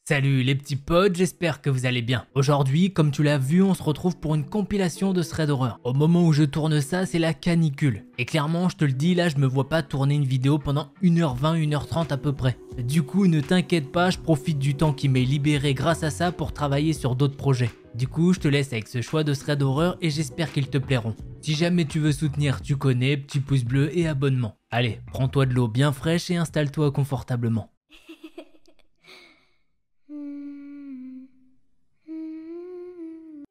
Salut les petits potes, j'espère que vous allez bien. Aujourd'hui, comme tu l'as vu, on se retrouve pour une compilation de threads horreur. Au moment où je tourne ça, c'est la canicule. Et clairement, je te le dis, là, je me vois pas tourner une vidéo pendant 1h20, 1h30 à peu près. Du coup, ne t'inquiète pas, je profite du temps qui m'est libéré grâce à ça pour travailler sur d'autres projets. Du coup, je te laisse avec ce choix de threads horreur et j'espère qu'ils te plairont. Si jamais tu veux soutenir, tu connais, petit pouce bleu et abonnement. Allez, prends-toi de l'eau bien fraîche et installe-toi confortablement.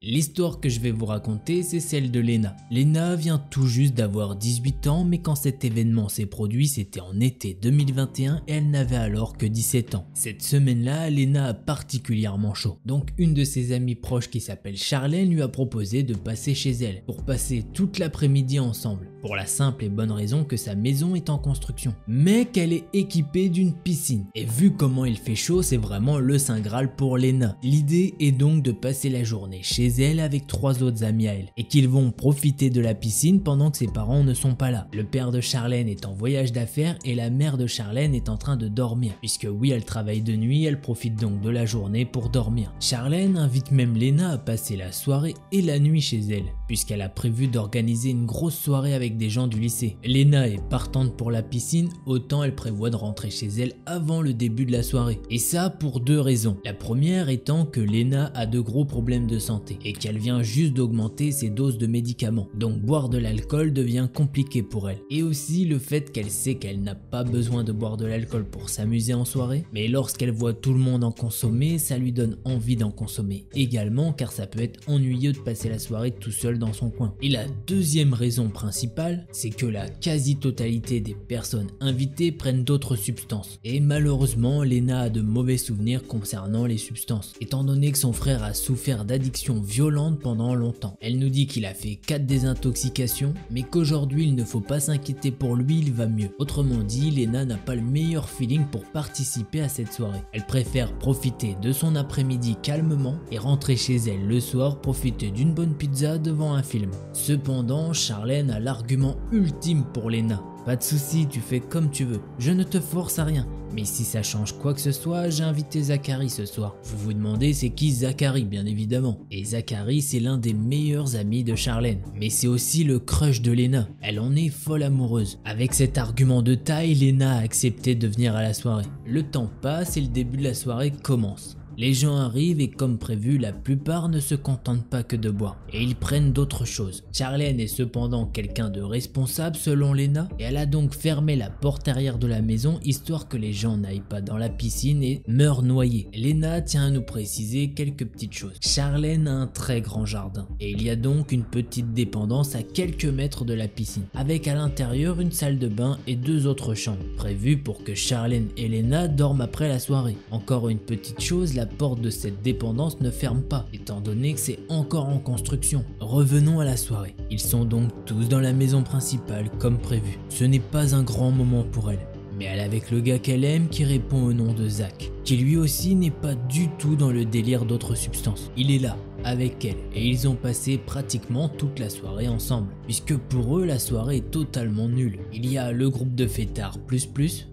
L'histoire que je vais vous raconter, c'est celle de Lena. Lena vient tout juste d'avoir 18 ans, mais quand cet événement s'est produit, c'était en été 2021 et elle n'avait alors que 17 ans. Cette semaine-là, Lena a particulièrement chaud. Donc une de ses amies proches qui s'appelle Charlène lui a proposé de passer chez elle pour passer toute l'après-midi ensemble. Pour la simple et bonne raison que sa maison est en construction, mais qu'elle est équipée d'une piscine. Et vu comment il fait chaud, c'est vraiment le saint graal pour Lena. L'idée est donc de passer la journée chez elle avec 3 autres amis à elle, et qu'ils vont profiter de la piscine pendant que ses parents ne sont pas là. Le père de Charlène est en voyage d'affaires et la mère de Charlène est en train de dormir, puisque oui, elle travaille de nuit, elle profite donc de la journée pour dormir. Charlène invite même Lena à passer la soirée et la nuit chez elle, puisqu'elle a prévu d'organiser une grosse soirée avec des gens du lycée. Lena est partante pour la piscine, autant elle prévoit de rentrer chez elle avant le début de la soirée. Et ça pour 2 raisons. La première étant que Lena a de gros problèmes de santé et qu'elle vient juste d'augmenter ses doses de médicaments. Donc boire de l'alcool devient compliqué pour elle. Et aussi le fait qu'elle sait qu'elle n'a pas besoin de boire de l'alcool pour s'amuser en soirée, mais lorsqu'elle voit tout le monde en consommer, ça lui donne envie d'en consommer également, car ça peut être ennuyeux de passer la soirée tout seul dans son coin. Et la deuxième raison principale, c'est que la quasi-totalité des personnes invitées prennent d'autres substances. Et malheureusement, Lena a de mauvais souvenirs concernant les substances, étant donné que son frère a souffert d'addictions violentes pendant longtemps. Elle nous dit qu'il a fait 4 désintoxications, mais qu'aujourd'hui il ne faut pas s'inquiéter pour lui, il va mieux. Autrement dit, Lena n'a pas le meilleur feeling pour participer à cette soirée. Elle préfère profiter de son après-midi calmement et rentrer chez elle le soir, profiter d'une bonne pizza devant un film. Cependant, Charlène a l'argument ultime pour Lena. Pas de soucis, tu fais comme tu veux, je ne te force à rien. Mais si ça change quoi que ce soit, j'ai invité Zachary ce soir. Vous vous demandez c'est qui Zachary, bien évidemment. Et Zachary, c'est l'un des meilleurs amis de Charlène. Mais c'est aussi le crush de Lena. Elle en est folle amoureuse. Avec cet argument de taille, Lena a accepté de venir à la soirée. Le temps passe et le début de la soirée commence. Les gens arrivent et comme prévu, la plupart ne se contentent pas que de boire et ils prennent d'autres choses. Charlène est cependant quelqu'un de responsable selon Lena et elle a donc fermé la porte arrière de la maison histoire que les gens n'aillent pas dans la piscine et meurent noyés. Lena tient à nous préciser quelques petites choses. Charlène a un très grand jardin et il y a donc une petite dépendance à quelques mètres de la piscine avec à l'intérieur une salle de bain et 2 autres chambres prévues pour que Charlène et Lena dorment après la soirée. Encore une petite chose, la porte de cette dépendance ne ferme pas, étant donné que c'est encore en construction. Revenons à la soirée. Ils sont donc tous dans la maison principale comme prévu. Ce n'est pas un grand moment pour elle, mais elle est avec le gars qu'elle aime qui répond au nom de Zach, qui lui aussi n'est pas du tout dans le délire d'autres substances. Il est là, avec elle, et ils ont passé pratiquement toute la soirée ensemble, puisque pour eux la soirée est totalement nulle. Il y a le groupe de fêtards plus,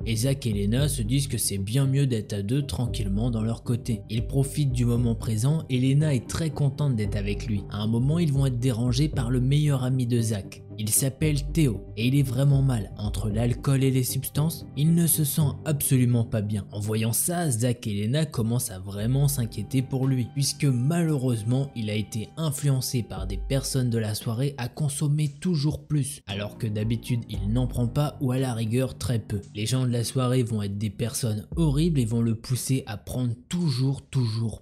et Zach et Lena se disent que c'est bien mieux d'être à 2 tranquillement dans leur côté. Ils profitent du moment présent et Lena est très contente d'être avec lui. À un moment ils vont être dérangés par le meilleur ami de Zach. Il s'appelle Théo et il est vraiment mal. Entre l'alcool et les substances, il ne se sent absolument pas bien. En voyant ça, Zach et Lena commencent à vraiment s'inquiéter pour lui, puisque malheureusement, il a été influencé par des personnes de la soirée à consommer toujours plus, alors que d'habitude, il n'en prend pas ou à la rigueur très peu. Les gens de la soirée vont être des personnes horribles et vont le pousser à prendre toujours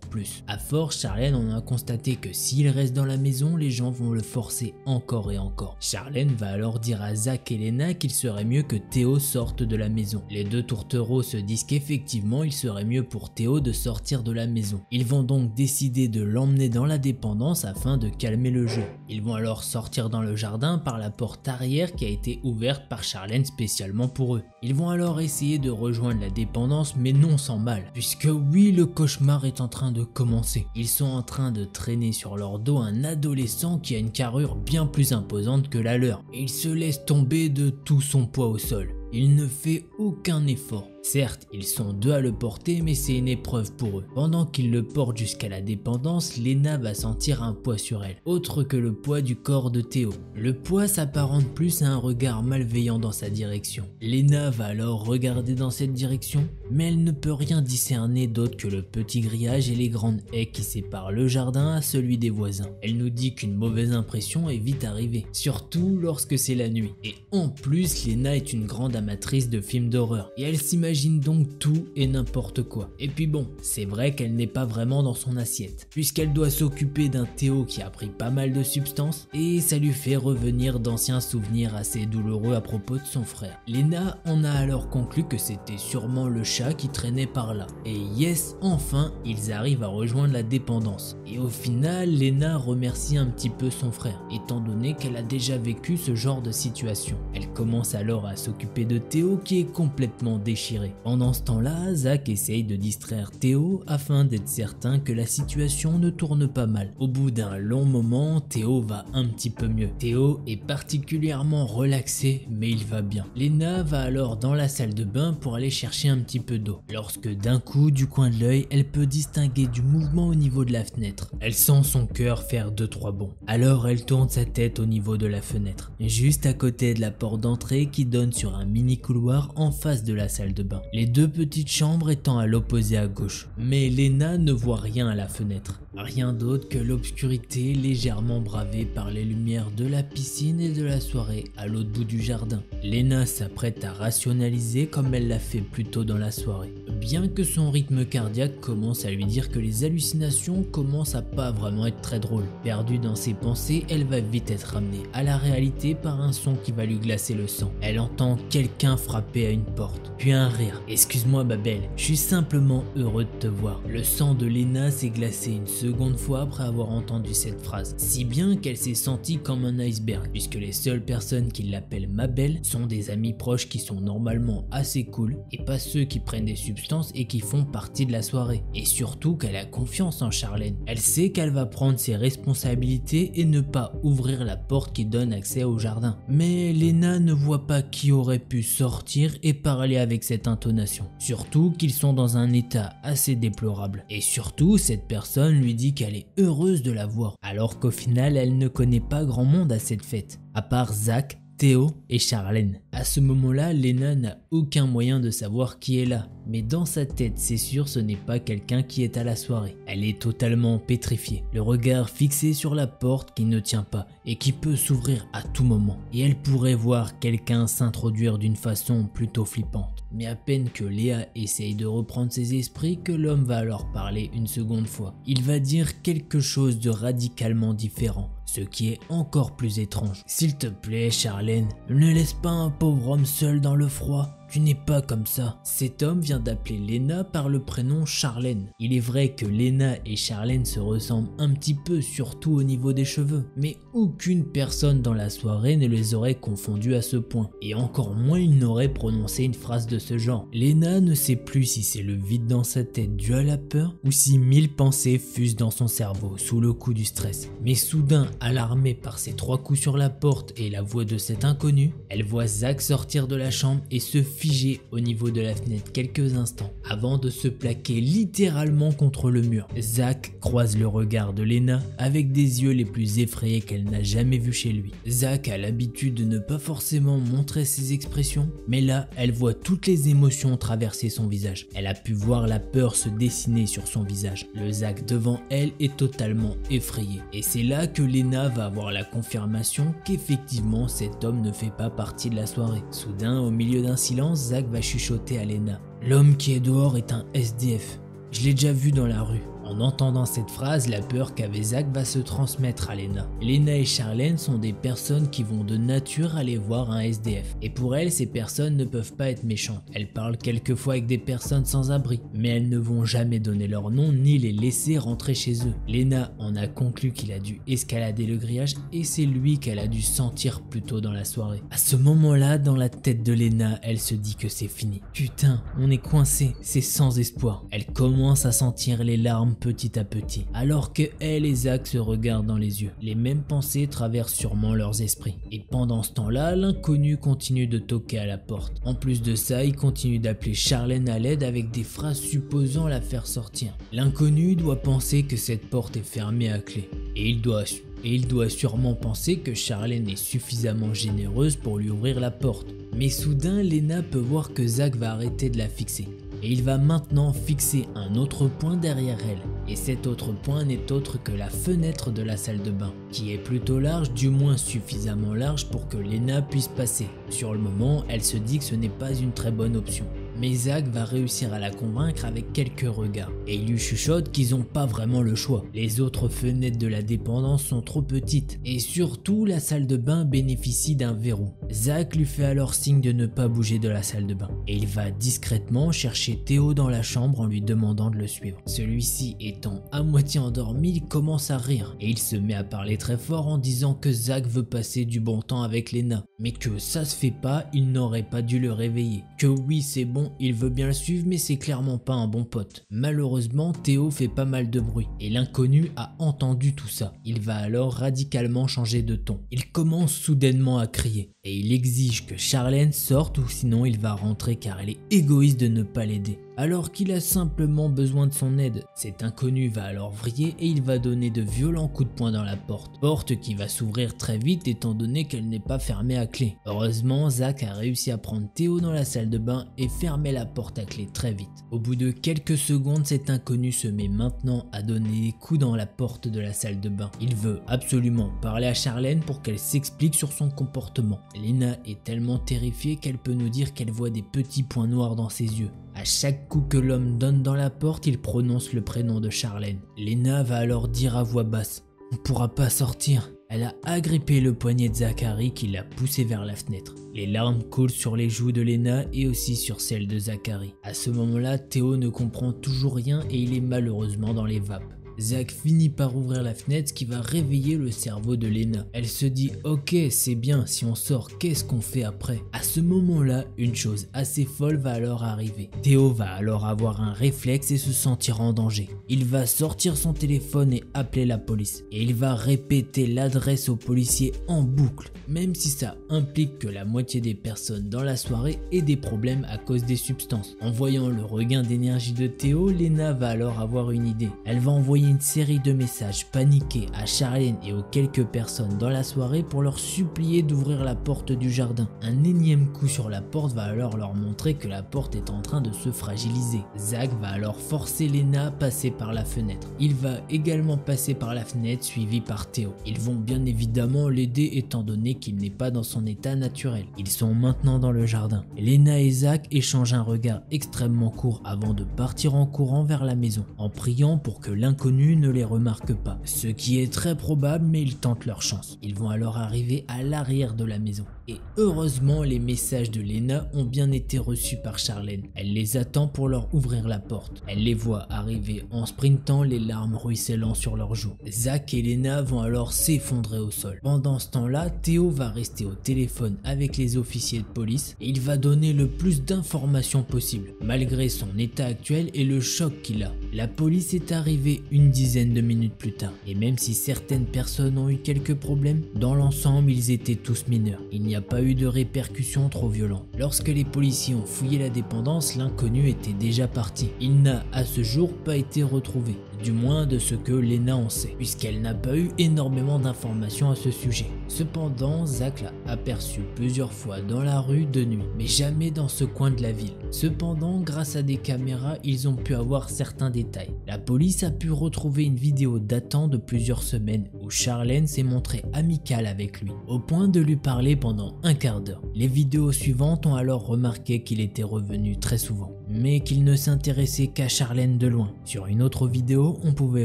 plus. À force, Charlène en a constaté que s'il reste dans la maison, les gens vont le forcer encore et encore. Charlène va alors dire à Zach et Lena qu'il serait mieux que Théo sorte de la maison. Les 2 tourtereaux se disent qu'effectivement il serait mieux pour Théo de sortir de la maison. Ils vont donc décider de l'emmener dans la dépendance afin de calmer le jeu. Ils vont alors sortir dans le jardin par la porte arrière qui a été ouverte par Charlène spécialement pour eux. Ils vont alors essayer de rejoindre la dépendance mais non sans mal, puisque oui, le cauchemar est en train de commencer. Ils sont en train de traîner sur leur dos un adolescent qui a une carrure bien plus imposante que la leur et il se laisse tomber de tout son poids au sol. Il ne fait aucun effort. Certes, ils sont deux à le porter, mais c'est une épreuve pour eux. Pendant qu'ils le portent jusqu'à la dépendance, Lena va sentir un poids sur elle, autre que le poids du corps de Theo. Le poids s'apparente plus à un regard malveillant dans sa direction. Lena va alors regarder dans cette direction, mais elle ne peut rien discerner d'autre que le petit grillage et les grandes haies qui séparent le jardin à celui des voisins. Elle nous dit qu'une mauvaise impression est vite arrivée, surtout lorsque c'est la nuit. Et en plus, Lena est une grande amatrice de films d'horreur, et elle s'imagine donc tout et n'importe quoi. Et puis bon, c'est vrai qu'elle n'est pas vraiment dans son assiette, puisqu'elle doit s'occuper d'un Theo qui a pris pas mal de substances, et ça lui fait revenir d'anciens souvenirs assez douloureux à propos de son frère. Lena en a alors conclu que c'était sûrement le chat qui traînait par là. Et yes, enfin, ils arrivent à rejoindre la dépendance. Et au final, Lena remercie un petit peu son frère, étant donné qu'elle a déjà vécu ce genre de situation. Elle commence alors à s'occuper de Theo qui est complètement déchiré. Pendant ce temps-là, Zach essaye de distraire Theo afin d'être certain que la situation ne tourne pas mal. Au bout d'un long moment, Theo va un petit peu mieux. Theo est particulièrement relaxé, mais il va bien. Lena va alors dans la salle de bain pour aller chercher un petit peu d'eau. Lorsque d'un coup, du coin de l'œil, elle peut distinguer du mouvement au niveau de la fenêtre. Elle sent son cœur faire 2-3 bonds. Alors elle tourne sa tête au niveau de la fenêtre, juste à côté de la porte d'entrée qui donne sur un mini couloir en face de la salle de bain. Les deux petites chambres étant à l'opposé à gauche. Mais Lena ne voit rien à la fenêtre. Rien d'autre que l'obscurité légèrement bravée par les lumières de la piscine et de la soirée à l'autre bout du jardin. Lena s'apprête à rationaliser comme elle l'a fait plus tôt dans la soirée. Bien que son rythme cardiaque commence à lui dire que les hallucinations commencent à pas vraiment être très drôles. Perdue dans ses pensées, elle va vite être ramenée à la réalité par un son qui va lui glacer le sang. Elle entend quelqu'un frapper à une porte, puis un rire. « Excuse-moi ma belle, je suis simplement heureux de te voir. » Le sang de Lena s'est glacé une seconde fois après avoir entendu cette phrase, si bien qu'elle s'est sentie comme un iceberg, puisque les seules personnes qui l'appellent ma belle sont des amis proches qui sont normalement assez cool, et pas ceux qui prennent des substances et qui font partie de la soirée. Et surtout qu'elle a confiance en Charlène. Elle sait qu'elle va prendre ses responsabilités et ne pas ouvrir la porte qui donne accès au jardin. Mais Lena ne voit pas qui aurait pu sortir et parler avec cette intonation. Surtout qu'ils sont dans un état assez déplorable. Et surtout, cette personne lui dit qu'elle est heureuse de la voir, alors qu'au final, elle ne connaît pas grand monde à cette fête, à part Zach, Theo et Charlène. À ce moment-là, Lena n'a aucun moyen de savoir qui est là, mais dans sa tête, c'est sûr, ce n'est pas quelqu'un qui est à la soirée. Elle est totalement pétrifiée, le regard fixé sur la porte qui ne tient pas et qui peut s'ouvrir à tout moment. Et elle pourrait voir quelqu'un s'introduire d'une façon plutôt flippante. Mais à peine que Léa essaye de reprendre ses esprits que l'homme va alors parler une seconde fois. Il va dire quelque chose de radicalement différent, ce qui est encore plus étrange. « S'il te plaît, Charlène, ne laisse pas un pauvre homme seul dans le froid. Tu n'es pas comme ça. » Cet homme vient d'appeler Lena par le prénom Charlène. Il est vrai que Lena et Charlène se ressemblent un petit peu, surtout au niveau des cheveux. Mais aucune personne dans la soirée ne les aurait confondus à ce point. Et encore moins il n'aurait prononcé une phrase de ce genre. Lena ne sait plus si c'est le vide dans sa tête dû à la peur ou si 1000 pensées fusent dans son cerveau sous le coup du stress. Mais soudain, alarmée par ces 3 coups sur la porte et la voix de cet inconnu, elle voit Zach sortir de la chambre et se figé au niveau de la fenêtre quelques instants avant de se plaquer littéralement contre le mur. Zach croise le regard de Lena avec des yeux les plus effrayés qu'elle n'a jamais vus chez lui. Zach a l'habitude de ne pas forcément montrer ses expressions, mais là elle voit toutes les émotions traverser son visage. Elle a pu voir la peur se dessiner sur son visage. Le Zach devant elle est totalement effrayé et c'est là que Lena va avoir la confirmation qu'effectivement cet homme ne fait pas partie de la soirée. Soudain, au milieu d'un silence, Zach va chuchoter à Lena. « L'homme qui est dehors est un SDF. Je l'ai déjà vu dans la rue. » En entendant cette phrase, la peur qu'avait Zach va se transmettre à Lena. Lena et Charlène sont des personnes qui vont de nature aller voir un SDF. Et pour elles, ces personnes ne peuvent pas être méchantes. Elles parlent quelquefois avec des personnes sans abri, mais elles ne vont jamais donner leur nom ni les laisser rentrer chez eux. Lena en a conclu qu'il a dû escalader le grillage et c'est lui qu'elle a dû sentir plus tôt dans la soirée. À ce moment-là, dans la tête de Lena, elle se dit que c'est fini. Putain, on est coincé, c'est sans espoir. Elle commence à sentir les larmes s'effondre petit à petit, alors que elle et Zach se regardent dans les yeux. Les mêmes pensées traversent sûrement leurs esprits. Et pendant ce temps-là, l'inconnu continue de toquer à la porte. En plus de ça, il continue d'appeler Charlène à l'aide avec des phrases supposant la faire sortir. L'inconnu doit penser que cette porte est fermée à clé. Et il doit sûrement penser que Charlène est suffisamment généreuse pour lui ouvrir la porte. Mais soudain, Lena peut voir que Zach va arrêter de la fixer. Et il va maintenant fixer un autre point derrière elle. Et cet autre point n'est autre que la fenêtre de la salle de bain, qui est plutôt large, du moins suffisamment large pour que Lena puisse passer. Sur le moment, elle se dit que ce n'est pas une très bonne option. Mais Zach va réussir à la convaincre avec quelques regards. Et il lui chuchote qu'ils n'ont pas vraiment le choix. Les autres fenêtres de la dépendance sont trop petites. Et surtout, la salle de bain bénéficie d'un verrou. Zach lui fait alors signe de ne pas bouger de la salle de bain. Et il va discrètement chercher Théo dans la chambre en lui demandant de le suivre. Celui-ci étant à moitié endormi, il commence à rire. Et il se met à parler très fort en disant que Zach veut passer du bon temps avec Lena. Mais que ça se fait pas, il n'aurait pas dû le réveiller. Que oui, c'est bon, il veut bien le suivre, mais c'est clairement pas un bon pote. Malheureusement, Théo fait pas mal de bruit et l'inconnu a entendu tout ça. Il va alors radicalement changer de ton. Il commence soudainement à crier et il exige que Charlène sorte ou sinon il va rentrer car elle est égoïste de ne pas l'aider. Alors qu'il a simplement besoin de son aide. Cet inconnu va alors vriller et il va donner de violents coups de poing dans la porte. Porte qui va s'ouvrir très vite étant donné qu'elle n'est pas fermée à clé. Heureusement, Zach a réussi à prendre Théo dans la salle de bain et fermer la porte à clé très vite. Au bout de quelques secondes, cet inconnu se met maintenant à donner des coups dans la porte de la salle de bain. Il veut absolument parler à Charlène pour qu'elle s'explique sur son comportement. Lena est tellement terrifiée qu'elle peut nous dire qu'elle voit des petits points noirs dans ses yeux. À chaque coup que l'homme donne dans la porte, il prononce le prénom de Charlène. Lena va alors dire à voix basse « On pourra pas sortir ». Elle a agrippé le poignet de Zachary qui l'a poussé vers la fenêtre. Les larmes coulent sur les joues de Lena et aussi sur celles de Zachary. À ce moment-là, Théo ne comprend toujours rien et il est malheureusement dans les vapes. Zach finit par ouvrir la fenêtre, ce qui va réveiller le cerveau de Lena. Elle se dit « Ok, c'est bien, si on sort, qu'est-ce qu'on fait après ?» À ce moment-là, une chose assez folle va alors arriver. Théo va alors avoir un réflexe et se sentir en danger. Il va sortir son téléphone et appeler la police. Et il va répéter l'adresse aux policiers en boucle, même si ça implique que la moitié des personnes dans la soirée aient des problèmes à cause des substances. En voyant le regain d'énergie de Théo, Lena va alors avoir une idée. Elle va envoyer une série de messages paniqués à Charlène et aux quelques personnes dans la soirée pour leur supplier d'ouvrir la porte du jardin. Un énième coup sur la porte va alors leur montrer que la porte est en train de se fragiliser. Zach va alors forcer Lena à passer par la fenêtre. Il va également passer par la fenêtre suivi par Théo. Ils vont bien évidemment l'aider étant donné qu'il n'est pas dans son état naturel. Ils sont maintenant dans le jardin. Lena et Zach échangent un regard extrêmement court avant de partir en courant vers la maison, en priant pour que l'inconnu ne les remarque pas, ce qui est très probable, mais ils tentent leur chance. Ils vont alors arriver à l'arrière de la maison. Et heureusement, les messages de Lena ont bien été reçus par Charlène. Elle les attend pour leur ouvrir la porte. Elle les voit arriver en sprintant, les larmes ruisselant sur leurs joues. Zach et Lena vont alors s'effondrer au sol. Pendant ce temps-là, Théo va rester au téléphone avec les officiers de police et il va donner le plus d'informations possible, malgré son état actuel et le choc qu'il a. La police est arrivée une dizaine de minutes plus tard, et même si certaines personnes ont eu quelques problèmes, dans l'ensemble ils étaient tous mineurs. Il n'y a pas eu de répercussions trop violentes. Lorsque les policiers ont fouillé la dépendance, l'inconnu était déjà parti. Il n'a à ce jour pas été retrouvé, du moins de ce que Lena en sait, puisqu'elle n'a pas eu énormément d'informations à ce sujet. Cependant, Zach l'a aperçu plusieurs fois dans la rue de nuit, mais jamais dans ce coin de la ville. Cependant, grâce à des caméras, ils ont pu avoir certains détails. La police a pu retrouver une vidéo datant de plusieurs semaines où Charlène s'est montrée amicale avec lui, au point de lui parler pendant un quart d'heure. Les vidéos suivantes ont alors remarqué qu'il était revenu très souvent, mais qu'il ne s'intéressait qu'à Charlène de loin. Sur une autre vidéo, on pouvait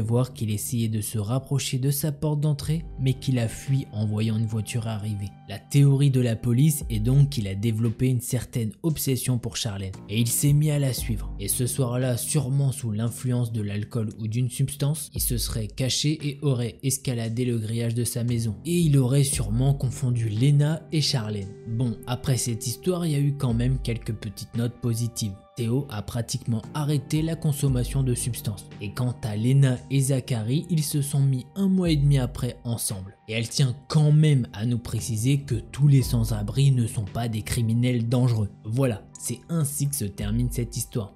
voir qu'il essayait de se rapprocher de sa porte d'entrée, mais qu'il a fui en voyant une voiture arriver. La théorie de la police est donc qu'il a développé une certaine obsession pour Charlène, et il s'est mis à la suivre. Et ce soir-là, sûrement sous l'influence de l'alcool ou d'une substance, il se serait caché et aurait escaladé le grillage de sa maison. Et il aurait sûrement confondu Lena et Charlène. Bon, après cette histoire, il y a eu quand même quelques petites notes positives. Théo a pratiquement arrêté la consommation de substances. Et quant à Lena et Zachary, ils se sont mis 1 mois et demi après ensemble. Et elle tient quand même à nous préciser que tous les sans-abri ne sont pas des criminels dangereux. Voilà, c'est ainsi que se termine cette histoire.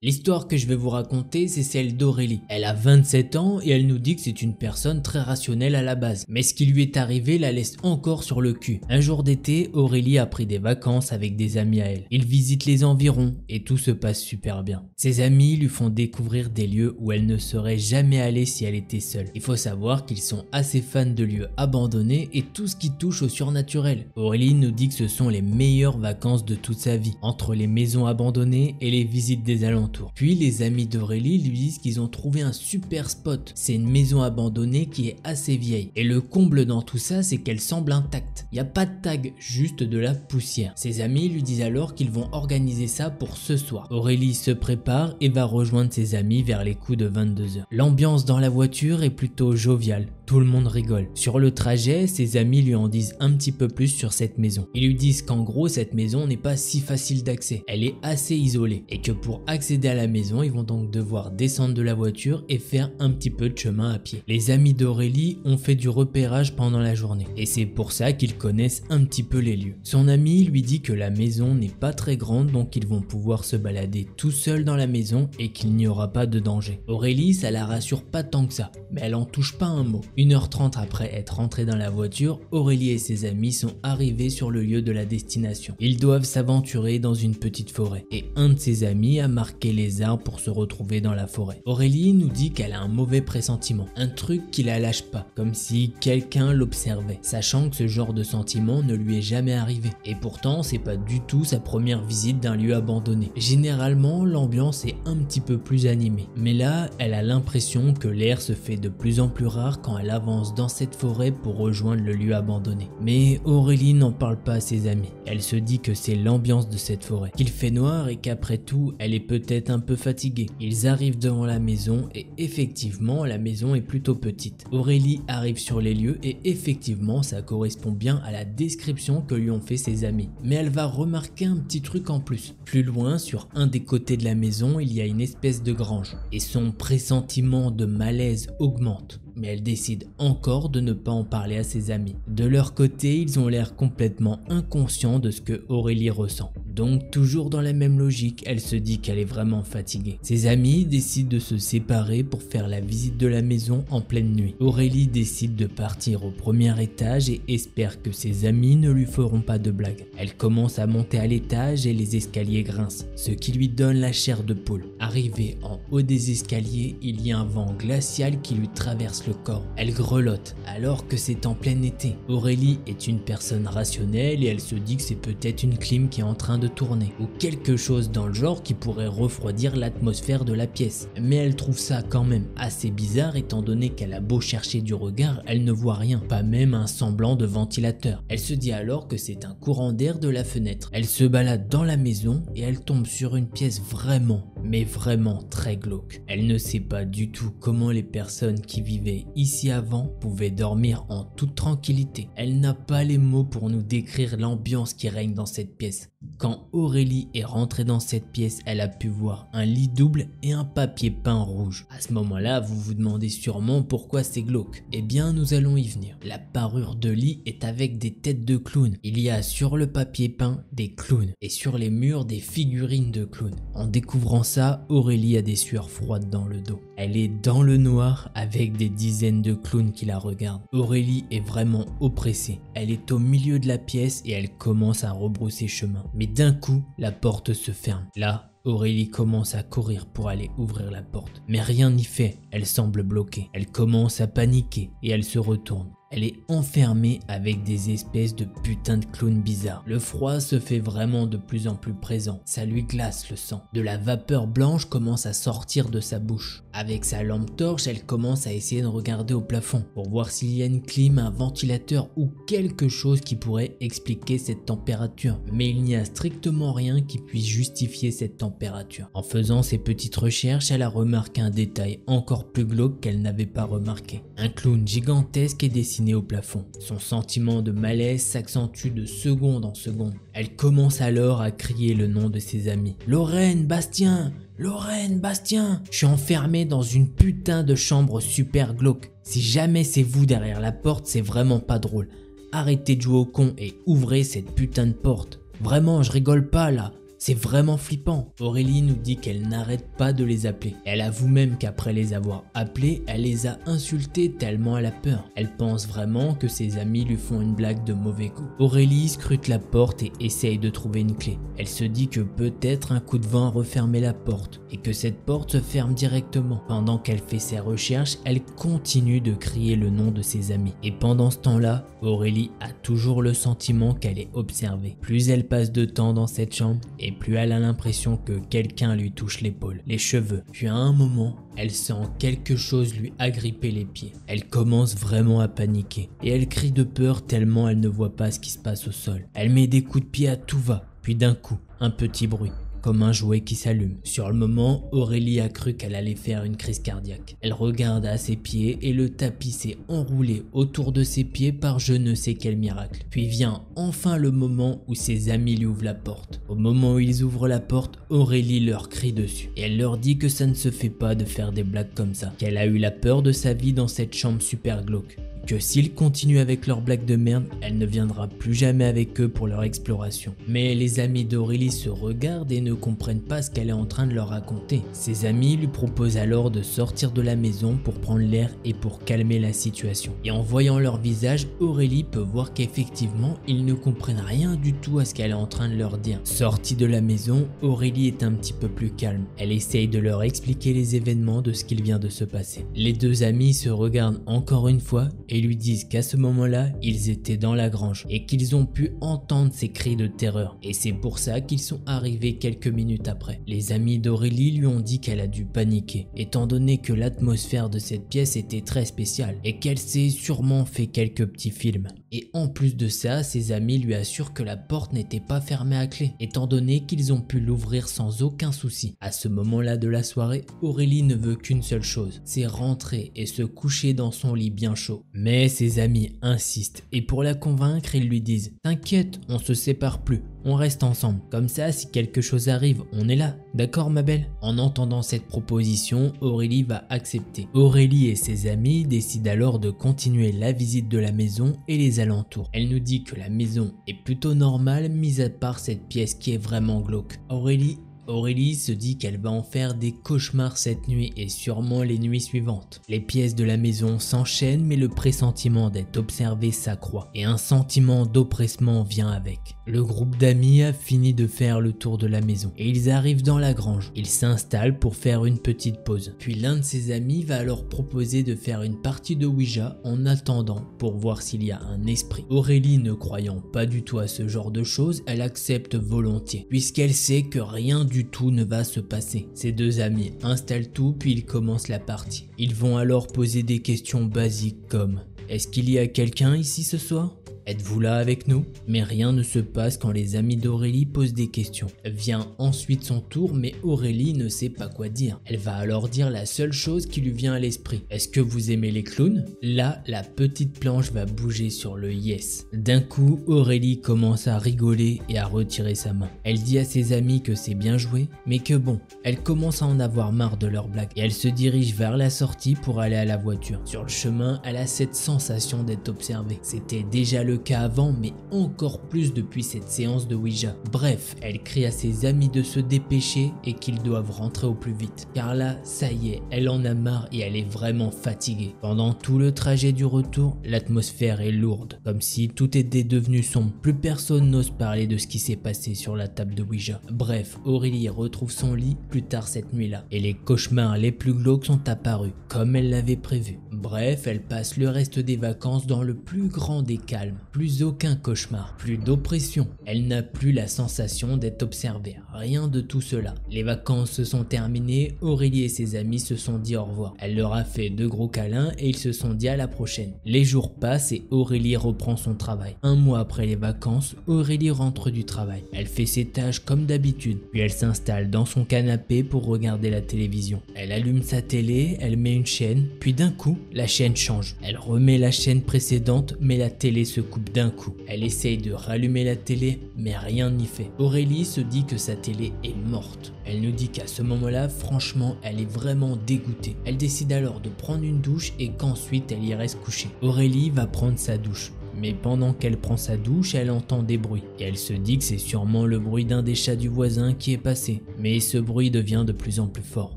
L'histoire que je vais vous raconter, c'est celle d'Aurélie. Elle a 27 ans et elle nous dit que c'est une personne très rationnelle à la base. Mais ce qui lui est arrivé la laisse encore sur le cul. Un jour d'été, Aurélie a pris des vacances avec des amis à elle. Ils visitent les environs et tout se passe super bien. Ses amis lui font découvrir des lieux où elle ne serait jamais allée si elle était seule. Il faut savoir qu'ils sont assez fans de lieux abandonnés et tout ce qui touche au surnaturel. Aurélie nous dit que ce sont les meilleures vacances de toute sa vie, entre les maisons abandonnées et les visites des alentours. Puis les amis d'Aurélie lui disent qu'ils ont trouvé un super spot. C'est une maison abandonnée qui est assez vieille. Et le comble dans tout ça, c'est qu'elle semble intacte. Il n'y a pas de tag, juste de la poussière. Ses amis lui disent alors qu'ils vont organiser ça pour ce soir. Aurélie se prépare et va rejoindre ses amis vers les coups de 22h. L'ambiance dans la voiture est plutôt joviale. Tout le monde rigole. Sur le trajet, ses amis lui en disent un petit peu plus sur cette maison. Ils lui disent qu'en gros, cette maison n'est pas si facile d'accès. Elle est assez isolée et que pour accéder à la maison, ils vont donc devoir descendre de la voiture et faire un petit peu de chemin à pied. Les amis d'Aurélie ont fait du repérage pendant la journée et c'est pour ça qu'ils connaissent un petit peu les lieux. Son ami lui dit que la maison n'est pas très grande, donc ils vont pouvoir se balader tout seuls dans la maison et qu'il n'y aura pas de danger. Aurélie, ça la rassure pas tant que ça, mais elle en touche pas un mot. 1h30 après être rentrée dans la voiture, Aurélie et ses amis sont arrivés sur le lieu de la destination. Ils doivent s'aventurer dans une petite forêt et un de ses amis a marqué les arbres pour se retrouver dans la forêt. Aurélie nous dit qu'elle a un mauvais pressentiment, un truc qui la lâche pas, comme si quelqu'un l'observait, sachant que ce genre de sentiment ne lui est jamais arrivé. Et pourtant, c'est pas du tout sa première visite d'un lieu abandonné. Généralement, l'ambiance est un petit peu plus animée. Mais là, elle a l'impression que l'air se fait de plus en plus rare quand elle avance dans cette forêt pour rejoindre le lieu abandonné. Mais Aurélie n'en parle pas à ses amis. Elle se dit que c'est l'ambiance de cette forêt, qu'il fait noir et qu'après tout, elle est peut-être un peu fatiguée. Ils arrivent devant la maison et effectivement, la maison est plutôt petite. Aurélie arrive sur les lieux et effectivement, ça correspond bien à la description que lui ont fait ses amis. Mais elle va remarquer un petit truc en plus. Plus loin, sur un des côtés de la maison, il y a une espèce de grange et son pressentiment de malaise augmente. Mais elle décide encore de ne pas en parler à ses amis. De leur côté, ils ont l'air complètement inconscients de ce que Aurélie ressent. Donc toujours dans la même logique, elle se dit qu'elle est vraiment fatiguée. Ses amis décident de se séparer pour faire la visite de la maison en pleine nuit. Aurélie décide de partir au premier étage et espère que ses amis ne lui feront pas de blagues. Elle commence à monter à l'étage et les escaliers grincent, ce qui lui donne la chair de poule. Arrivée en haut des escaliers, il y a un vent glacial qui lui traverse le corps. Elle grelotte alors que c'est en plein été. Aurélie est une personne rationnelle et elle se dit que c'est peut-être une clim qui est en train de tourner ou quelque chose dans le genre qui pourrait refroidir l'atmosphère de la pièce. Mais elle trouve ça quand même assez bizarre étant donné qu'elle a beau chercher du regard, elle ne voit rien, pas même un semblant de ventilateur. Elle se dit alors que c'est un courant d'air de la fenêtre. Elle se balade dans la maison et elle tombe sur une pièce vraiment, mais vraiment très glauque. Elle ne sait pas du tout comment les personnes qui vivaient ici avant pouvaient dormir en toute tranquillité. Elle n'a pas les mots pour nous décrire l'ambiance qui règne dans cette pièce. Quand Aurélie est rentrée dans cette pièce, elle a pu voir un lit double et un papier peint rouge. À ce moment-là, vous vous demandez sûrement pourquoi c'est glauque. Eh bien, nous allons y venir. La parure de lit est avec des têtes de clowns. Il y a sur le papier peint des clowns et sur les murs des figurines de clowns. En découvrant ça, Aurélie a des sueurs froides dans le dos. Elle est dans le noir avec des dizaines de clowns qui la regardent. Aurélie est vraiment oppressée. Elle est au milieu de la pièce et elle commence à rebrousser chemin. Mais d'un coup, la porte se ferme. Là, Aurélie commence à courir pour aller ouvrir la porte. Mais rien n'y fait, elle semble bloquée. Elle commence à paniquer et elle se retourne. Elle est enfermée avec des espèces de putains de clowns bizarres. Le froid se fait vraiment de plus en plus présent. Ça lui glace le sang. De la vapeur blanche commence à sortir de sa bouche. Avec sa lampe torche, elle commence à essayer de regarder au plafond pour voir s'il y a une clim, un ventilateur ou quelque chose qui pourrait expliquer cette température. Mais il n'y a strictement rien qui puisse justifier cette température. En faisant ses petites recherches, elle a remarqué un détail encore plus glauque qu'elle n'avait pas remarqué. Un clown gigantesque est dessiné dessiné au plafond. Son sentiment de malaise s'accentue de seconde en seconde. Elle commence alors à crier le nom de ses amis. « Lorraine, Bastien! Lorraine, Bastien! Je suis enfermé dans une putain de chambre super glauque. Si jamais c'est vous derrière la porte, c'est vraiment pas drôle. Arrêtez de jouer au con et ouvrez cette putain de porte. Vraiment, je rigole pas là. C'est vraiment flippant. » Aurélie nous dit qu'elle n'arrête pas de les appeler. Elle avoue même qu'après les avoir appelés, elle les a insultés tellement elle a peur. Elle pense vraiment que ses amis lui font une blague de mauvais goût. Aurélie scrute la porte et essaye de trouver une clé. Elle se dit que peut-être un coup de vent a refermé la porte et que cette porte se ferme directement. Pendant qu'elle fait ses recherches, elle continue de crier le nom de ses amis. Et pendant ce temps-là, Aurélie a toujours le sentiment qu'elle est observée. Plus elle passe de temps dans cette chambre, et plus elle a l'impression que quelqu'un lui touche l'épaule, les cheveux. Puis à un moment, elle sent quelque chose lui agripper les pieds. Elle commence vraiment à paniquer et elle crie de peur tellement elle ne voit pas ce qui se passe au sol. Elle met des coups de pied à tout va, puis d'un coup, un petit bruit, comme un jouet qui s'allume. Sur le moment, Aurélie a cru qu'elle allait faire une crise cardiaque. Elle regarde à ses pieds et le tapis s'est enroulé autour de ses pieds par je ne sais quel miracle. Puis vient enfin le moment où ses amis lui ouvrent la porte. Au moment où ils ouvrent la porte, Aurélie leur crie dessus. Et elle leur dit que ça ne se fait pas de faire des blagues comme ça. Qu'elle a eu la peur de sa vie dans cette chambre super glauque. Que s'ils continuent avec leurs blagues de merde, elle ne viendra plus jamais avec eux pour leur exploration. Mais les amis d'Aurélie se regardent et ne comprennent pas ce qu'elle est en train de leur raconter. Ses amis lui proposent alors de sortir de la maison pour prendre l'air et pour calmer la situation. Et en voyant leur visage, Aurélie peut voir qu'effectivement, ils ne comprennent rien du tout à ce qu'elle est en train de leur dire. Sortie de la maison, Aurélie est un petit peu plus calme. Elle essaye de leur expliquer les événements de ce qu'il vient de se passer. Les deux amis se regardent encore une fois et lui disent qu'à ce moment-là, ils étaient dans la grange et qu'ils ont pu entendre ces cris de terreur. Et c'est pour ça qu'ils sont arrivés quelques minutes après. Les amis d'Aurélie lui ont dit qu'elle a dû paniquer, étant donné que l'atmosphère de cette pièce était très spéciale et qu'elle s'est sûrement fait quelques petits films. Et en plus de ça, ses amis lui assurent que la porte n'était pas fermée à clé, étant donné qu'ils ont pu l'ouvrir sans aucun souci. À ce moment-là de la soirée, Aurélie ne veut qu'une seule chose, c'est rentrer et se coucher dans son lit bien chaud. Mais ses amis insistent et pour la convaincre, ils lui disent « T'inquiète, on se sépare plus, on reste ensemble. Comme ça, si quelque chose arrive, on est là. D'accord ma belle ?» En entendant cette proposition, Aurélie va accepter. Aurélie et ses amis décident alors de continuer la visite de la maison et les alentours. Elle nous dit que la maison est plutôt normale, mis à part cette pièce qui est vraiment glauque. Aurélie se dit qu'elle va en faire des cauchemars cette nuit et sûrement les nuits suivantes. Les pièces de la maison s'enchaînent mais le pressentiment d'être observé s'accroît et un sentiment d'oppressement vient avec. Le groupe d'amis a fini de faire le tour de la maison et ils arrivent dans la grange. Ils s'installent pour faire une petite pause. Puis l'un de ses amis va leur proposer de faire une partie de Ouija en attendant pour voir s'il y a un esprit. Aurélie, ne croyant pas du tout à ce genre de choses, elle accepte volontiers puisqu'elle sait que rien du tout ne va se passer. Ses deux amis installent tout puis ils commencent la partie. Ils vont alors poser des questions basiques comme « Est-ce qu'il y a quelqu'un ici ce soir ? Êtes-vous là avec nous ?» Mais rien ne se passe quand les amis d'Aurélie posent des questions. Vient ensuite son tour, mais Aurélie ne sait pas quoi dire. Elle va alors dire la seule chose qui lui vient à l'esprit. « Est-ce que vous aimez les clowns ?» Là, la petite planche va bouger sur le yes. D'un coup, Aurélie commence à rigoler et à retirer sa main. Elle dit à ses amis que c'est bien joué, mais que bon, elle commence à en avoir marre de leurs blagues. Et elle se dirige vers la sortie pour aller à la voiture. Sur le chemin, elle a cette sensation d'être observée. C'était déjà le cas avant, mais encore plus depuis cette séance de Ouija. Bref, elle crie à ses amis de se dépêcher et qu'ils doivent rentrer au plus vite. Car là, ça y est, elle en a marre et elle est vraiment fatiguée. Pendant tout le trajet du retour, l'atmosphère est lourde, comme si tout était devenu sombre. Plus personne n'ose parler de ce qui s'est passé sur la table de Ouija. Bref, Aurélie retrouve son lit plus tard cette nuit-là. Et les cauchemars les plus glauques sont apparus, comme elle l'avait prévu. Bref, elle passe le reste des vacances dans le plus grand des calmes. plus aucun cauchemar, plus d'oppression. Elle n'a plus la sensation d'être observée, rien de tout cela. Les vacances se sont terminées, Aurélie et ses amis se sont dit au revoir. Elle leur a fait de gros câlins et ils se sont dit à la prochaine. Les jours passent et Aurélie reprend son travail. Un mois après les vacances, Aurélie rentre du travail. Elle fait ses tâches comme d'habitude, puis elle s'installe dans son canapé pour regarder la télévision. Elle allume sa télé, elle met une chaîne, puis d'un coup, la chaîne change. Elle remet la chaîne précédente, mais la télé se coupe d'un coup. Elle essaye de rallumer la télé, mais rien n'y fait. Aurélie se dit que sa télé est morte. Elle nous dit qu'à ce moment-là, franchement, elle est vraiment dégoûtée. Elle décide alors de prendre une douche et qu'ensuite elle irait se coucher. Aurélie va prendre sa douche. Mais pendant qu'elle prend sa douche, elle entend des bruits. Et elle se dit que c'est sûrement le bruit d'un des chats du voisin qui est passé. Mais ce bruit devient de plus en plus fort.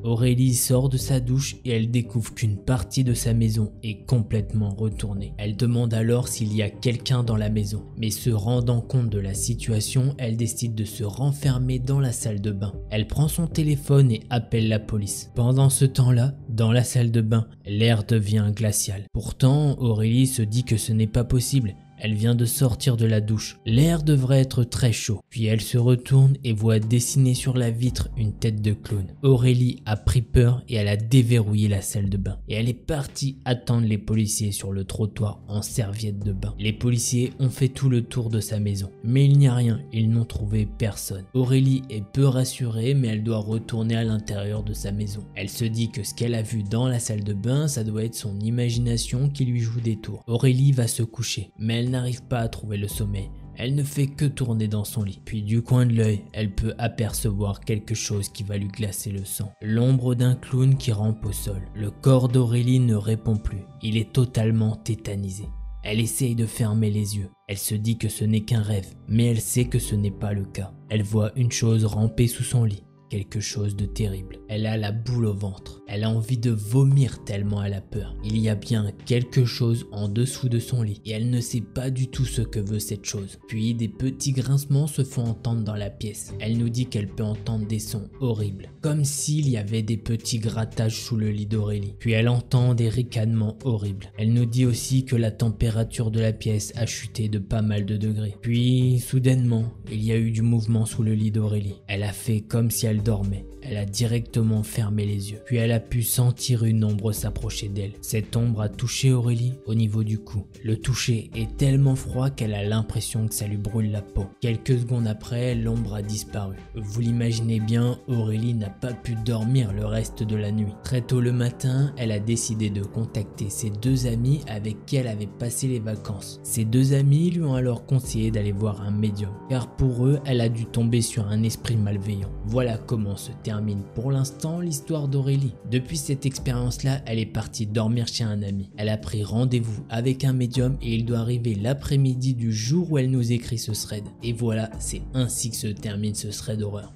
Aurélie sort de sa douche et elle découvre qu'une partie de sa maison est complètement retournée. Elle demande alors s'il y a quelqu'un dans la maison. Mais se rendant compte de la situation, elle décide de se renfermer dans la salle de bain. Elle prend son téléphone et appelle la police. Pendant ce temps-là, dans la salle de bain, l'air devient glacial. Pourtant, Aurélie se dit que ce n'est pas possible. Elle vient de sortir de la douche. L'air devrait être très chaud. Puis elle se retourne et voit dessiner sur la vitre une tête de clown. Aurélie a pris peur et elle a déverrouillé la salle de bain. Et elle est partie attendre les policiers sur le trottoir en serviette de bain. Les policiers ont fait tout le tour de sa maison. Mais il n'y a rien, ils n'ont trouvé personne. Aurélie est peu rassurée mais elle doit retourner à l'intérieur de sa maison. Elle se dit que ce qu'elle a vu dans la salle de bain, ça doit être son imagination qui lui joue des tours. Aurélie va se coucher, mais elle n'arrive pas à trouver le sommeil. Elle ne fait que tourner dans son lit. Puis du coin de l'œil, elle peut apercevoir quelque chose qui va lui glacer le sang. L'ombre d'un clown qui rampe au sol. Le corps d'Aurélie ne répond plus. Il est totalement tétanisé. Elle essaye de fermer les yeux. Elle se dit que ce n'est qu'un rêve, mais elle sait que ce n'est pas le cas. Elle voit une chose ramper sous son lit. Quelque chose de terrible. Elle a la boule au ventre. Elle a envie de vomir tellement elle a peur. Il y a bien quelque chose en dessous de son lit et elle ne sait pas du tout ce que veut cette chose. Puis des petits grincements se font entendre dans la pièce. Elle nous dit qu'elle peut entendre des sons horribles, comme s'il y avait des petits grattages sous le lit d'Aurélie. Puis elle entend des ricanements horribles. Elle nous dit aussi que la température de la pièce a chuté de pas mal de degrés. Puis soudainement, il y a eu du mouvement sous le lit d'Aurélie. Elle a fait comme si elle dormait. Elle a directement fermé les yeux. Puis elle a pu sentir une ombre s'approcher d'elle. Cette ombre a touché Aurélie au niveau du cou. Le toucher est tellement froid qu'elle a l'impression que ça lui brûle la peau. Quelques secondes après, l'ombre a disparu. Vous l'imaginez bien, Aurélie n'a pas pu dormir le reste de la nuit. Très tôt le matin, elle a décidé de contacter ses deux amis avec qui elle avait passé les vacances. Ses deux amis lui ont alors conseillé d'aller voir un médium, car pour eux, elle a dû tomber sur un esprit malveillant. Voilà comment se termine pour l'instant l'histoire d'Aurélie. Depuis cette expérience-là, elle est partie dormir chez un ami. Elle a pris rendez-vous avec un médium et il doit arriver l'après-midi du jour où elle nous écrit ce thread. Et voilà, c'est ainsi que se termine ce thread d'horreur.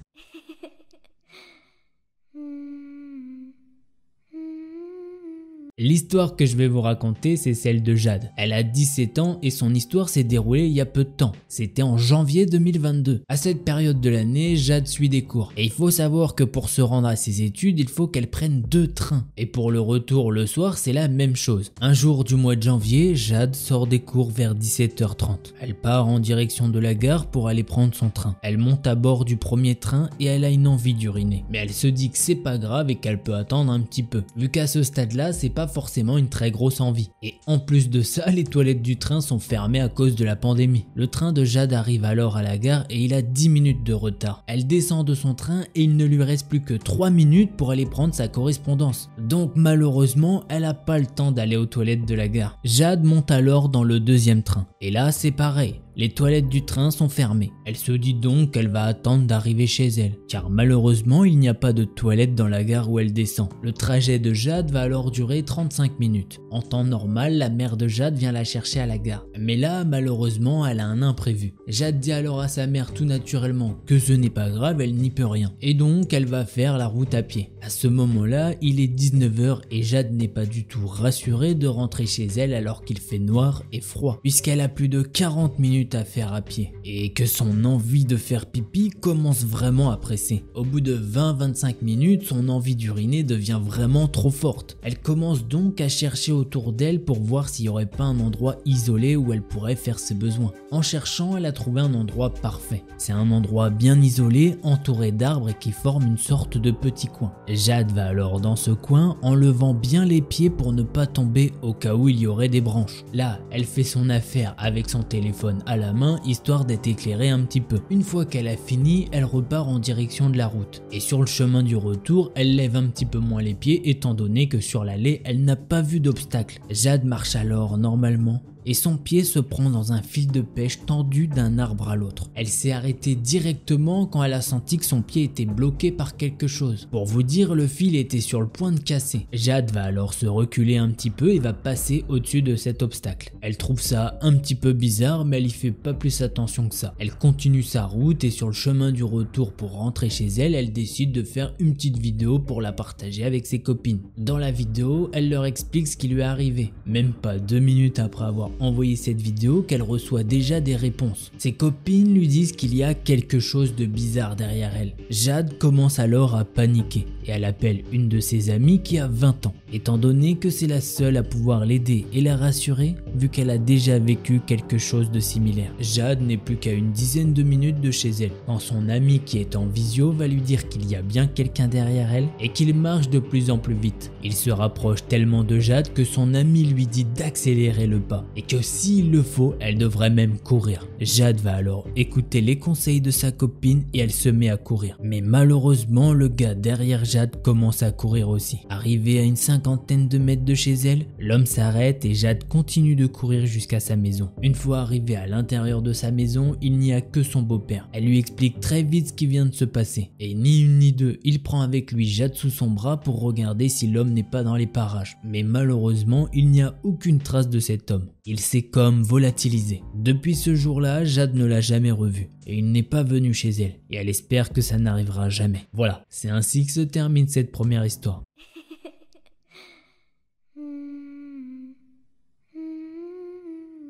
L'histoire que je vais vous raconter, c'est celle de Jade. Elle a 17 ans et son histoire s'est déroulée il y a peu de temps. C'était en janvier 2022. À cette période de l'année, Jade suit des cours. Et il faut savoir que pour se rendre à ses études, il faut qu'elle prenne 2 trains. Et pour le retour le soir, c'est la même chose. Un jour du mois de janvier, Jade sort des cours vers 17h30. Elle part en direction de la gare pour aller prendre son train. Elle monte à bord du premier train et elle a une envie d'uriner. Mais elle se dit que c'est pas grave et qu'elle peut attendre un petit peu. Vu qu'à ce stade-là, c'est pas forcément une très grosse envie. Et en plus de ça, les toilettes du train sont fermées à cause de la pandémie. Le train de Jade arrive alors à la gare et il a 10 minutes de retard. Elle descend de son train et il ne lui reste plus que 3 minutes pour aller prendre sa correspondance. Donc malheureusement, elle n'a pas le temps d'aller aux toilettes de la gare. Jade monte alors dans le deuxième train. Et là, c'est pareil. Les toilettes du train sont fermées. Elle se dit donc qu'elle va attendre d'arriver chez elle, car malheureusement il n'y a pas de toilette dans la gare où elle descend. Le trajet de Jade va alors durer 35 minutes. En temps normal, la mère de Jade vient la chercher à la gare. Mais là, malheureusement, elle a un imprévu. Jade dit alors à sa mère tout naturellement que ce n'est pas grave, elle n'y peut rien. Et donc elle va faire la route à pied. À ce moment-là, il est 19h et Jade n'est pas du tout rassurée de rentrer chez elle alors qu'il fait noir et froid, puisqu'elle a plus de 40 minutes minutes à faire à pied et que son envie de faire pipi commence vraiment à presser. Au bout de 20-25 minutes, son envie d'uriner devient vraiment trop forte. Elle commence donc à chercher autour d'elle pour voir s'il n'y aurait pas un endroit isolé où elle pourrait faire ses besoins. En cherchant, elle a trouvé un endroit parfait. C'est un endroit bien isolé, entouré d'arbres et qui forme une sorte de petit coin. Jade va alors dans ce coin en levant bien les pieds pour ne pas tomber au cas où il y aurait des branches. Là, elle fait son affaire avec son téléphone à la main histoire d'être éclairée un petit peu. Une fois qu'elle a fini, elle repart en direction de la route. Et sur le chemin du retour, elle lève un petit peu moins les pieds étant donné que sur l'allée, elle n'a pas vu d'obstacle. Jade marche alors normalement et son pied se prend dans un fil de pêche tendu d'un arbre à l'autre. Elle s'est arrêtée directement quand elle a senti que son pied était bloqué par quelque chose. Pour vous dire, le fil était sur le point de casser. Jade va alors se reculer un petit peu et va passer au-dessus de cet obstacle. Elle trouve ça un petit peu bizarre, mais elle y fait pas plus attention que ça. Elle continue sa route et sur le chemin du retour pour rentrer chez elle, elle décide de faire une petite vidéo pour la partager avec ses copines. Dans la vidéo, elle leur explique ce qui lui est arrivé. Même pas 2 minutes après avoir envoyé cette vidéo qu'elle reçoit déjà des réponses. Ses copines lui disent qu'il y a quelque chose de bizarre derrière elle. Jade commence alors à paniquer et elle appelle une de ses amies qui a 20 ans. Étant donné que c'est la seule à pouvoir l'aider et la rassurer vu qu'elle a déjà vécu quelque chose de similaire. Jade n'est plus qu'à une dizaine de minutes de chez elle quand son ami qui est en visio va lui dire qu'il y a bien quelqu'un derrière elle et qu'il marche de plus en plus vite. Il se rapproche tellement de Jade que son ami lui dit d'accélérer le pas et que s'il le faut, elle devrait même courir. Jade va alors écouter les conseils de sa copine et elle se met à courir. Mais malheureusement, le gars derrière Jade commence à courir aussi. Arrivé à une cinquantaine de mètres de chez elle, l'homme s'arrête et Jade continue de courir jusqu'à sa maison. Une fois arrivé à l'intérieur de sa maison, il n'y a que son beau-père. Elle lui explique très vite ce qui vient de se passer. Et ni une ni deux, il prend avec lui Jade sous son bras pour regarder si l'homme n'est pas dans les parages. Mais malheureusement, il n'y a aucune trace de cet homme. Il s'est comme volatilisé. Depuis ce jour-là, Jade ne l'a jamais revu et il n'est pas venu chez elle et elle espère que ça n'arrivera jamais. Voilà, c'est ainsi que se termine cette première histoire.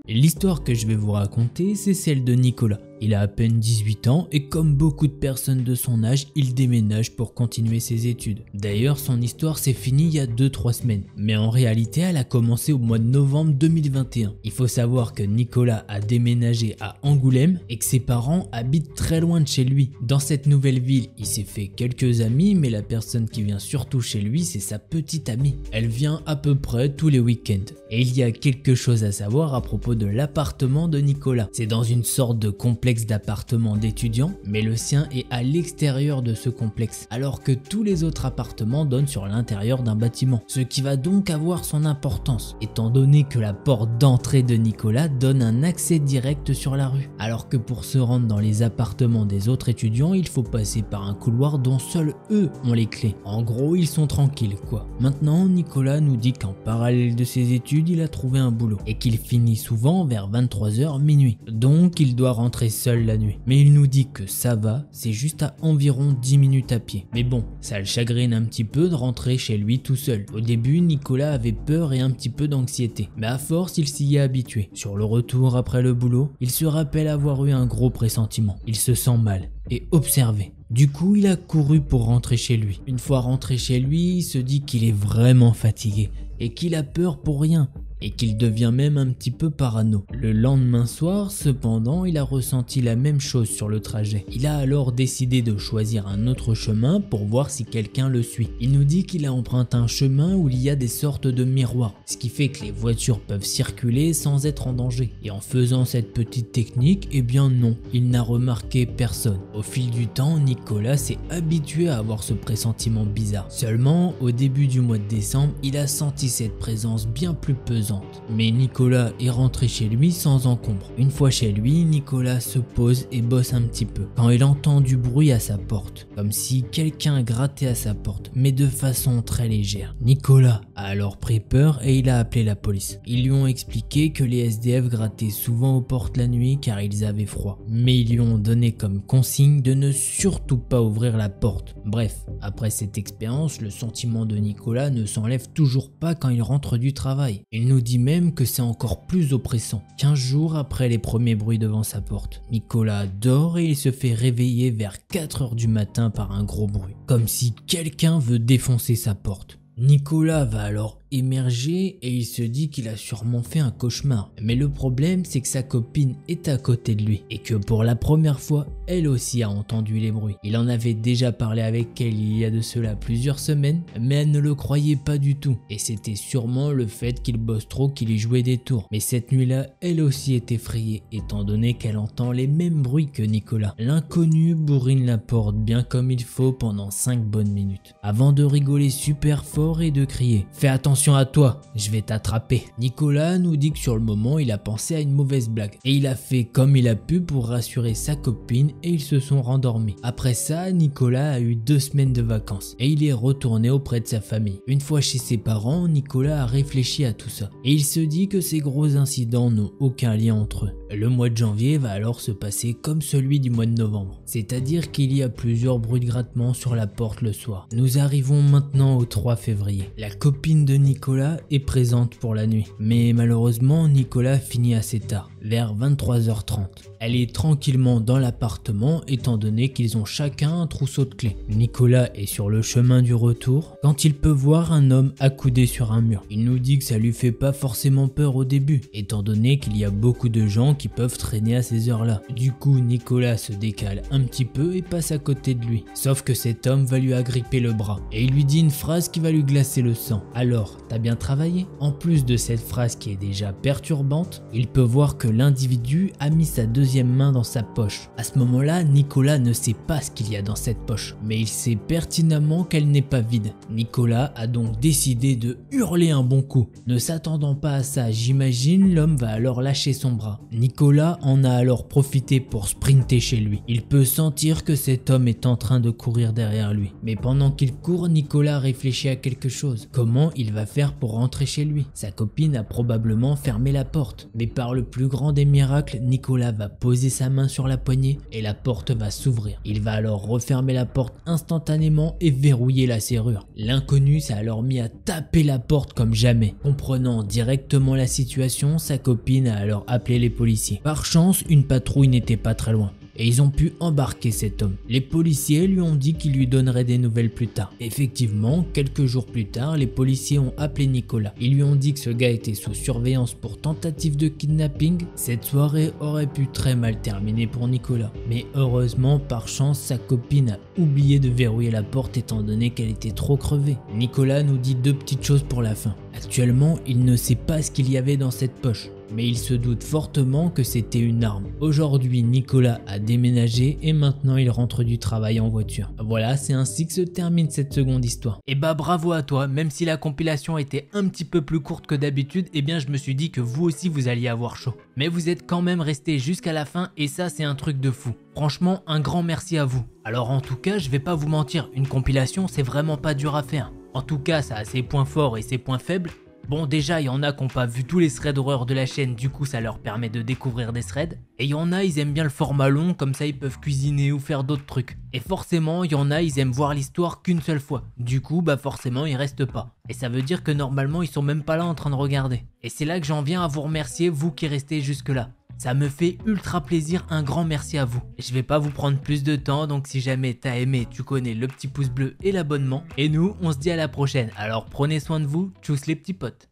L'histoire que je vais vous raconter, c'est celle de Nicolas. Il a à peine 18 ans et comme beaucoup de personnes de son âge, il déménage pour continuer ses études. D'ailleurs, son histoire s'est finie il y a 2-3 semaines, mais en réalité, elle a commencé au mois de novembre 2021. Il faut savoir que Nicolas a déménagé à Angoulême et que ses parents habitent très loin de chez lui. Dans cette nouvelle ville, il s'est fait quelques amis, mais la personne qui vient surtout chez lui, c'est sa petite amie. Elle vient à peu près tous les week-ends. Et il y a quelque chose à savoir à propos de l'appartement de Nicolas. C'est dans une sorte de complexe d'appartements d'étudiants, mais le sien est à l'extérieur de ce complexe, alors que tous les autres appartements donnent sur l'intérieur d'un bâtiment, ce qui va donc avoir son importance, étant donné que la porte d'entrée de Nicolas donne un accès direct sur la rue, alors que pour se rendre dans les appartements des autres étudiants, il faut passer par un couloir dont seuls eux ont les clés. En gros, ils sont tranquilles quoi. Maintenant, Nicolas nous dit qu'en parallèle de ses études, il a trouvé un boulot, et qu'il finit souvent vers 23h minuit, donc il doit rentrer seul la nuit. Mais il nous dit que ça va, c'est juste à environ 10 minutes à pied. Mais bon, ça le chagrine un petit peu de rentrer chez lui tout seul. Au début, Nicolas avait peur et un petit peu d'anxiété, mais à force, il s'y est habitué. Sur le retour après le boulot, il se rappelle avoir eu un gros pressentiment. Il se sent mal et observé. Du coup, il a couru pour rentrer chez lui. Une fois rentré chez lui, il se dit qu'il est vraiment fatigué et qu'il a peur pour rien. Et qu'il devient même un petit peu parano. Le lendemain soir, cependant, il a ressenti la même chose sur le trajet. Il a alors décidé de choisir un autre chemin pour voir si quelqu'un le suit. Il nous dit qu'il a emprunté un chemin où il y a des sortes de miroirs, ce qui fait que les voitures peuvent circuler sans être en danger. Et en faisant cette petite technique, eh bien non, il n'a remarqué personne. Au fil du temps, Nicolas s'est habitué à avoir ce pressentiment bizarre. Seulement, au début du mois de décembre, il a senti cette présence bien plus pesante. Mais Nicolas est rentré chez lui sans encombre. Une fois chez lui, Nicolas se pose et bosse un petit peu quand il entend du bruit à sa porte, comme si quelqu'un grattait à sa porte, mais de façon très légère. Nicolas a alors pris peur et il a appelé la police. Ils lui ont expliqué que les SDF grattaient souvent aux portes la nuit car ils avaient froid, mais ils lui ont donné comme consigne de ne surtout pas ouvrir la porte. Bref, après cette expérience, le sentiment de Nicolas ne s'enlève toujours pas quand il rentre du travail. Il nous dit même que c'est encore plus oppressant. 15 jours après les premiers bruits devant sa porte, Nicolas dort et il se fait réveiller vers 4 heures du matin par un gros bruit, comme si quelqu'un veut défoncer sa porte. Nicolas va alors émerger et il se dit qu'il a sûrement fait un cauchemar. Mais le problème, c'est que sa copine est à côté de lui et que pour la première fois, elle aussi a entendu les bruits. Il en avait déjà parlé avec elle il y a de cela plusieurs semaines, mais elle ne le croyait pas du tout. Et c'était sûrement le fait qu'il bosse trop qu'il y jouait des tours. Mais cette nuit-là, elle aussi est effrayée, étant donné qu'elle entend les mêmes bruits que Nicolas. L'inconnu bourrine la porte bien comme il faut pendant 5 bonnes minutes, avant de rigoler super fort et de crier « Fais attention à toi, je vais t'attraper ». Nicolas nous dit que sur le moment, il a pensé à une mauvaise blague. Et il a fait comme il a pu pour rassurer sa copine et ils se sont rendormis. Après ça, Nicolas a eu 2 semaines de vacances et il est retourné auprès de sa famille. Une fois chez ses parents, Nicolas a réfléchi à tout ça et il se dit que ces gros incidents n'ont aucun lien entre eux. Le mois de janvier va alors se passer comme celui du mois de novembre, c'est-à-dire qu'il y a plusieurs bruits de grattement sur la porte le soir. Nous arrivons maintenant au 3 février. La copine de Nicolas est présente pour la nuit, mais malheureusement Nicolas finit assez tard, vers 23h30. Elle est tranquillement dans l'appartement étant donné qu'ils ont chacun un trousseau de clés. Nicolas est sur le chemin du retour quand il peut voir un homme accoudé sur un mur. Il nous dit que ça lui fait pas forcément peur au début, étant donné qu'il y a beaucoup de gens qui peuvent traîner à ces heures-là. Du coup, Nicolas se décale un petit peu et passe à côté de lui. Sauf que cet homme va lui agripper le bras et il lui dit une phrase qui va lui glacer le sang. Alors, t'as bien travaillé? En plus de cette phrase qui est déjà perturbante, il peut voir que l'individu a mis sa deuxième main dans sa poche. À ce moment-là, Nicolas ne sait pas ce qu'il y a dans cette poche, mais il sait pertinemment qu'elle n'est pas vide. Nicolas a donc décidé de hurler un bon coup. Ne s'attendant pas à ça, j'imagine, l'homme va alors lâcher son bras. Nicolas en a alors profité pour sprinter chez lui. Il peut sentir que cet homme est en train de courir derrière lui. Mais pendant qu'il court, Nicolas réfléchit à quelque chose. Comment il va faire pour rentrer chez lui? Sa copine a probablement fermé la porte. Mais par le plus grand des miracles, Nicolas va poser sa main sur la poignée et la porte va s'ouvrir. Il va alors refermer la porte instantanément et verrouiller la serrure. L'inconnu s'est alors mis à taper la porte comme jamais. Comprenant directement la situation, sa copine a alors appelé les policiers. Par chance, une patrouille n'était pas très loin et ils ont pu embarquer cet homme. Les policiers lui ont dit qu'ils lui donneraient des nouvelles plus tard. Effectivement, quelques jours plus tard, les policiers ont appelé Nicolas. Ils lui ont dit que ce gars était sous surveillance pour tentative de kidnapping. Cette soirée aurait pu très mal terminer pour Nicolas. Mais heureusement, par chance, sa copine a oublié de verrouiller la porte étant donné qu'elle était trop crevée. Nicolas nous dit 2 petites choses pour la fin. Actuellement, il ne sait pas ce qu'il y avait dans cette poche, mais il se doute fortement que c'était une arme. Aujourd'hui, Nicolas a déménagé et maintenant il rentre du travail en voiture. Voilà, c'est ainsi que se termine cette seconde histoire. Et bah bravo à toi, même si la compilation était un petit peu plus courte que d'habitude, eh bien je me suis dit que vous aussi vous alliez avoir chaud. Mais vous êtes quand même resté jusqu'à la fin et ça c'est un truc de fou. Franchement, un grand merci à vous. Alors en tout cas, je vais pas vous mentir, une compilation c'est vraiment pas dur à faire. En tout cas, ça a ses points forts et ses points faibles. Bon, déjà, il y en a qui n'ont pas vu tous les threads d'horreur de la chaîne, du coup ça leur permet de découvrir des threads. Et il y en a, ils aiment bien le format long, comme ça ils peuvent cuisiner ou faire d'autres trucs. Et forcément, il y en a, ils aiment voir l'histoire qu'une seule fois. Du coup, bah forcément, ils restent pas. Et ça veut dire que normalement, ils sont même pas là en train de regarder. Et c'est là que j'en viens à vous remercier, vous qui restez jusque là. Ça me fait ultra plaisir, un grand merci à vous. Je vais pas vous prendre plus de temps, donc si jamais t'as aimé, tu connais le petit pouce bleu et l'abonnement. Et nous, on se dit à la prochaine. Alors prenez soin de vous, tchuss les petits potes.